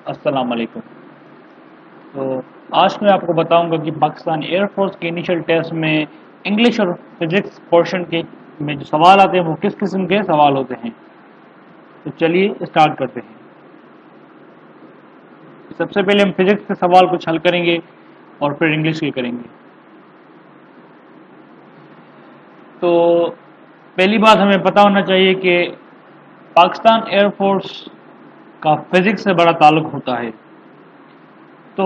अस्सलाम वालेकुम। तो आज मैं आपको बताऊंगा कि पाकिस्तान एयरफोर्स के इनिशियल टेस्ट में इंग्लिश और फिजिक्स पोर्शन के में जो सवाल आते हैं वो किस किस्म के सवाल होते हैं। तो चलिए स्टार्ट करते हैं। सबसे पहले हम फिजिक्स के सवाल कुछ हल करेंगे और फिर इंग्लिश के करेंगे। तो पहली बात हमें पता होना चाहिए कि पाकिस्तान एयरफोर्स का फिजिक्स से बड़ा ताल्लुक होता है। तो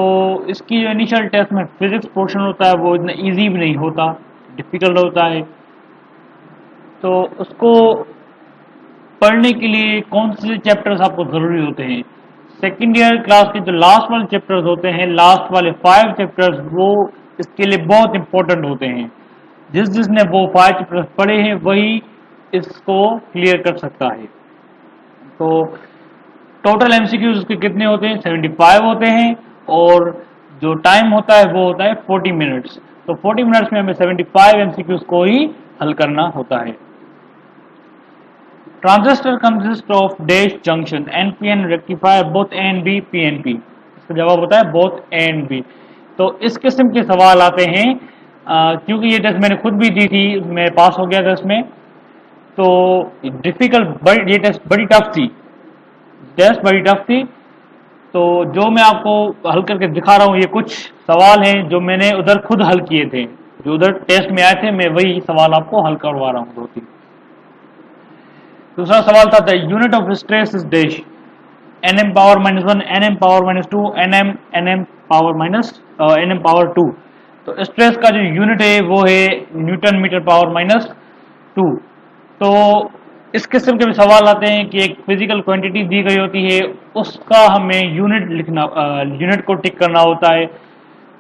इसकी जो इनिशियल टेस्ट में फिजिक्स पोर्शन होता है वो इतना इजी भी नहीं होता, डिफ़िकल्ट होता है। तो उसको पढ़ने के लिए कौन से चैप्टर्स आपको ज़रूरी होते हैं? सेकेंड ईयर क्लास के जो लास्ट वाले चैप्टर्स होते हैं, लास्ट वाले 5 चैप्टर्स, वो इसके लिए बहुत इंपॉर्टेंट होते हैं। जिसने वो 5 चैप्टर्स पढ़े हैं वही इसको क्लियर कर सकता है। तो टोटल एमसीक्यूज उसके कितने होते हैं? 75 होते हैं और जो टाइम होता है वो होता है 40 मिनट्स। तो 40 मिनट्स में हमें 75 एमसीक्यूज को ही हल करना होता है। Transistor consist of dash junction, NPN rectifier, both A and B, PNP. इसका जवाब होता है बोथ ए एंड बी। तो इस किस्म के सवाल आते हैं। क्योंकि ये टेस्ट मैंने खुद भी दी थी, मैं पास हो गया था इसमें। तो डिफिकल्ट, ये टेस्ट बड़ी टफ थी, तो जो मैं आपको हल करके दिखा रहा हूँ ये कुछ सवाल हैं जो मैंने उधर खुद हल किए थे, जो उधर टेस्ट में आए थे, मैं वही सवाल आपको हल करवा रहा हूँ। 2-3 दूसरा सवाल था the unit of stress is dash, nm power -1, nm power -2, nm power 2। तो स्ट्रेस का जो यूनिट है वो है न्यूटन मीटर पावर -2। तो इस किस्म के भी सवाल आते हैं कि एक फिजिकल क्वांटिटी दी गई होती है, उसका हमें यूनिट लिखना, यूनिट को टिक करना होता है।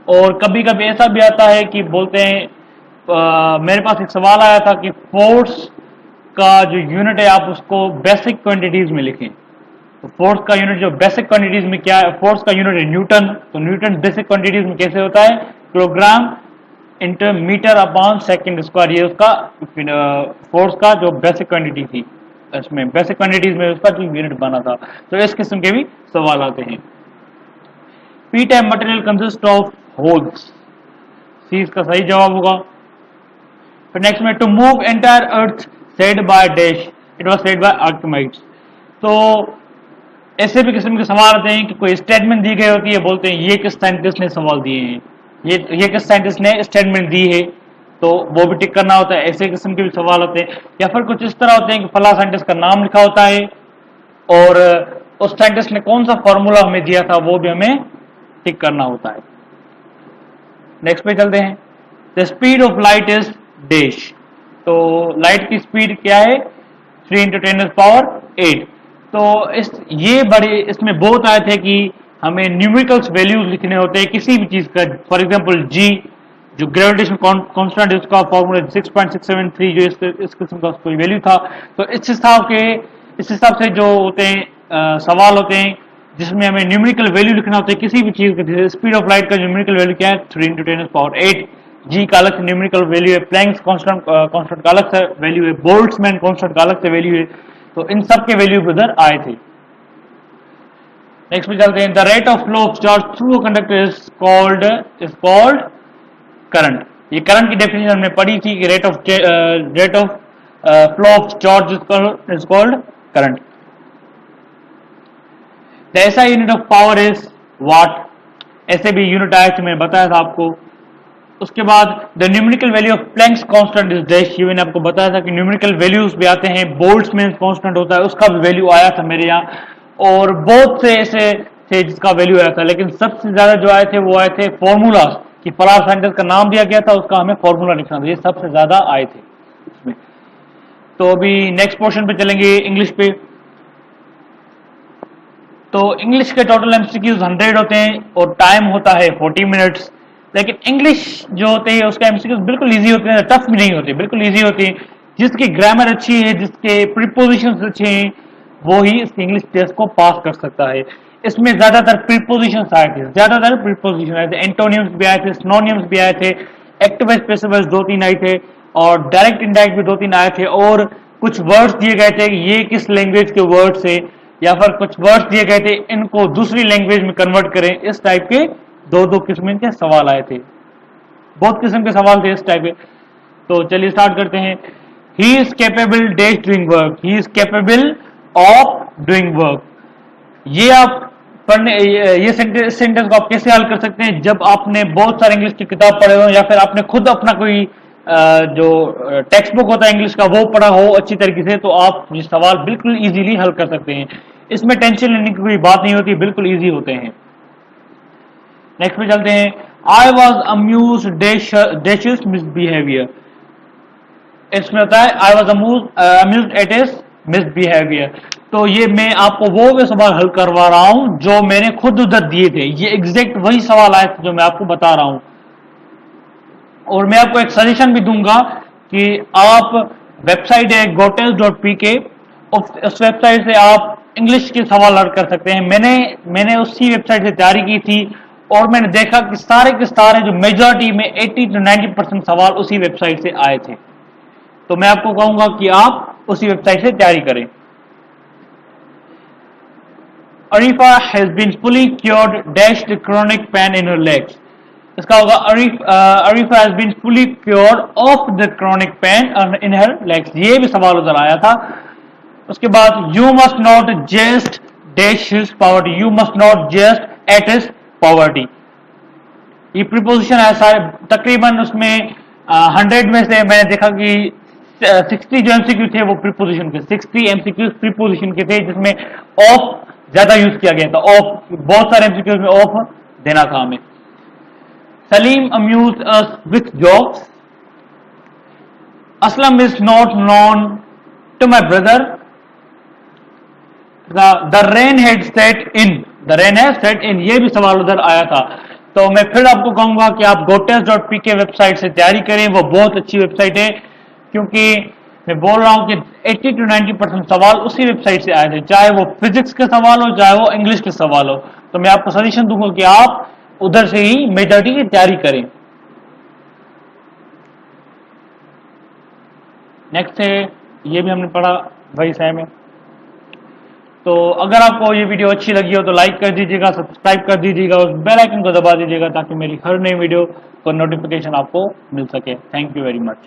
और कभी कभी ऐसा भी आता है कि बोलते हैं, मेरे पास एक सवाल आया था कि फोर्स का जो यूनिट है आप उसको बेसिक क्वांटिटीज में लिखें। तो फोर्स का यूनिट जो बेसिक क्वांटिटीज में क्या है? फोर्स का यूनिट है न्यूटन। तो न्यूटन बेसिक क्वांटिटीज में कैसे होता है? Kilogram into metre upon second square. ये उसका फोर्स का जो बेसिक क्वांटिटी थी, इसमें बेसिक क्वांटिटीज में उसका जो यूनिट बना था। तो इस किस्म के भी सवाल आते हैं। P type material consist of holes, C इसका सही जवाब होगा। फिर नेक्स्ट में to move entire earth said by dash, it was said by Archimedes. तो ऐसे भी किस्म के सवाल आते हैं कि कोई स्टेटमेंट दी गई होती है, बोलते हैं ये किस साइंटिस्ट ने सवाल दिए हैं, ये किस साइंटिस्ट ने स्टेटमेंट दी है, तो वो भी टिक करना होता है। ऐसे किस्म के भी सवाल होते हैं। या फिर कुछ इस तरह होते हैं कि फला साइंटिस्ट का नाम लिखा होता है और उस साइंटिस्ट ने कौन सा फॉर्मूला हमें दिया था वो भी हमें टिक करना होता है। नेक्स्ट पे चलते हैं। The speed of light is dash. तो लाइट की स्पीड क्या है? 3 × 10⁸ तो इसमें बहुत आए थे कि हमें न्यूमेरिकल्स वैल्यूज लिखने होते हैं किसी भी चीज का। फॉर एग्जांपल जी, जो ग्रेविटेशन कांस्टेंट है उसका फॉर्मूला 6.673, जो इस किस्म का कोई वैल्यू था। तो इस हिसाब से जो होते हैं सवाल होते हैं जिसमें हमें न्यूमेरिकल वैल्यू लिखना होता है किसी भी चीज का। स्पीड ऑफ लाइट का न्यूमेरिकल वैल्यू क्या है? 3 × 10⁸। जी का अलग से न्यूमेरिकल वैल्यू है, प्लैंक्स कांस्टेंट का अलग से वैल्यू है, बोल्ट्जमैन कांस्टेंट का अलग से वैल्यू है। तो इन सब के वैल्यू उधर आए थे। नेक्स्ट पे चलते हैं। The rate of flow of charge through a conductor is called current. ये करंट की डेफिनेशन हमने पढ़ी थी कि rate of flow of charge is called current. The SI unit of power is watt. ऐसे भी यूनिट आए थे, मैंने बताया था आपको। उसके बाद the numerical value of Planck's constant is dash. ये मैंने आपको बताया था कि न्यूमेरिकल वैल्यूज भी आते हैं, बोल्ट्जमैन कांस्टेंट होता है, उसका भी वैल्यू आया था मेरे यहाँ। और बहुत से ऐसे थे जिसका वैल्यू आया था, लेकिन सबसे ज्यादा जो आए थे वो आए थे फॉर्मूलाज कि फला साइंटिस्ट का नाम दिया गया था, उसका हमें फॉर्मूला लिखना था। ये सबसे ज्यादा आए थे इसमें। तो अभी नेक्स्ट पोर्शन पे चलेंगे, इंग्लिश पे। तो इंग्लिश के टोटल एमसीक्यूज 100 होते हैं और टाइम होता है 40 मिनट्स। लेकिन इंग्लिश जो होते हैं उसका एमसीक्यूज बिल्कुल इजी होते हैं, टफ भी नहीं होते, बिल्कुल इजी होती है। जिसकी ग्रामर अच्छी है, जिसके प्रीपोजिशंस अच्छे हैं, वो ही इस इंग्लिश टेस्ट को पास कर सकता है। इसमें ज्यादातर प्रीपोजिशंस आए थे, एंटोनियम्स भी आए थे, सिनोनियम्स भी आए थे, एक्टिव पैसिव 2-3 आए थे और डायरेक्ट इनडायरेक्ट भी 2-3 आए थे। और कुछ वर्ड्स दिए गए थे कि ये किस लैंग्वेज के वर्ड्स है या फिर कुछ वर्ड्स दिए गए थे इनको दूसरी लैंग्वेज में कन्वर्ट करें, इस टाइप के दो किस्म के सवाल आए थे, बहुत किस्म के सवाल थे इस टाइप के। तो चलिए स्टार्ट करते हैं। He is capable dash doing work, he is capable of doing work. ये आप पढ़ने ये सेंटेंस को आप कैसे हल कर सकते हैं, जब आपने बहुत सारे इंग्लिश की किताब पढ़े हो या फिर आपने खुद अपना कोई जो टेक्स्ट बुक होता है इंग्लिश का वो पढ़ा हो अच्छी तरीके से, तो आप ये सवाल बिल्कुल इजीली हल कर सकते हैं। इसमें टेंशन लेने की कोई बात नहीं होती, बिल्कुल इजी होते हैं। नेक्स्ट पे चलते हैं। I was amuse dashes misbehaviour. इसमें होता है I was amuse at is misbehaviour. तो ये मैं आपको वो भी सवाल हल करवा रहा हूं जो मैंने खुद उधर दिए थे, ये एग्जैक्ट वही सवाल आए थे जो मैं आपको बता रहा हूं। और मैं आपको एक सजेशन भी दूंगा कि आप वेबसाइट है gotes.pk, उस वेबसाइट से आप इंग्लिश के सवाल हल कर सकते हैं। मैंने उसी वेबसाइट से तैयारी की थी और मैंने देखा कि सारे के सारे जो मेजॉरिटी में 80 to 90% सवाल उसी वेबसाइट से आए थे। तो मैं आपको कहूंगा कि आप उसी वेबसाइट से तैयारी करें। Arifa has been fully cured dash the chronic pain in her legs। इसका होगा Arifa has been fully cured of the chronic pain in her legs। ये भी सवाल उधर आया था। उसके बाद you must not jest dash his poverty, you must not jest at his poverty। ये प्रीपोजिशन ऐसा है, तकरीबन उसमें 100 में से मैंने देखा कि 60 जो एमसीक्यू थे वो प्रीपोजिशन के, 60 एमसीक्यू प्रीपोजिशन के थे जिसमें ऑफ ज्यादा यूज किया गया था। ऑफ, बहुत सारे एमसीक्यूज में ऑफ देना था हमें। Salim amuse us with jokes. Aslam is not known to my brother. The rain had set in, the rain had set in, ये भी सवाल उधर आया था। तो मैं फिर आपको कहूंगा कि आप gotes.pk वेबसाइट से तैयारी करें, वो बहुत अच्छी वेबसाइट है, क्योंकि मैं बोल रहा हूं कि 80 to 90% सवाल उसी वेबसाइट से आए थे, चाहे वो फिजिक्स के सवाल हो चाहे वो इंग्लिश के सवाल हो। तो मैं आपको सजेशन दूंगा कि आप उधर से ही मेजॉरिटी की तैयारी करें। नेक्स्ट है, ये भी हमने पढ़ा वही सेम है। तो अगर आपको ये वीडियो अच्छी लगी हो तो लाइक कर दीजिएगा, सब्सक्राइब कर दीजिएगा, उस बेल आइकन को दबा दीजिएगा ताकि मेरी हर नई वीडियो को नोटिफिकेशन आपको मिल सके। Thank you very much.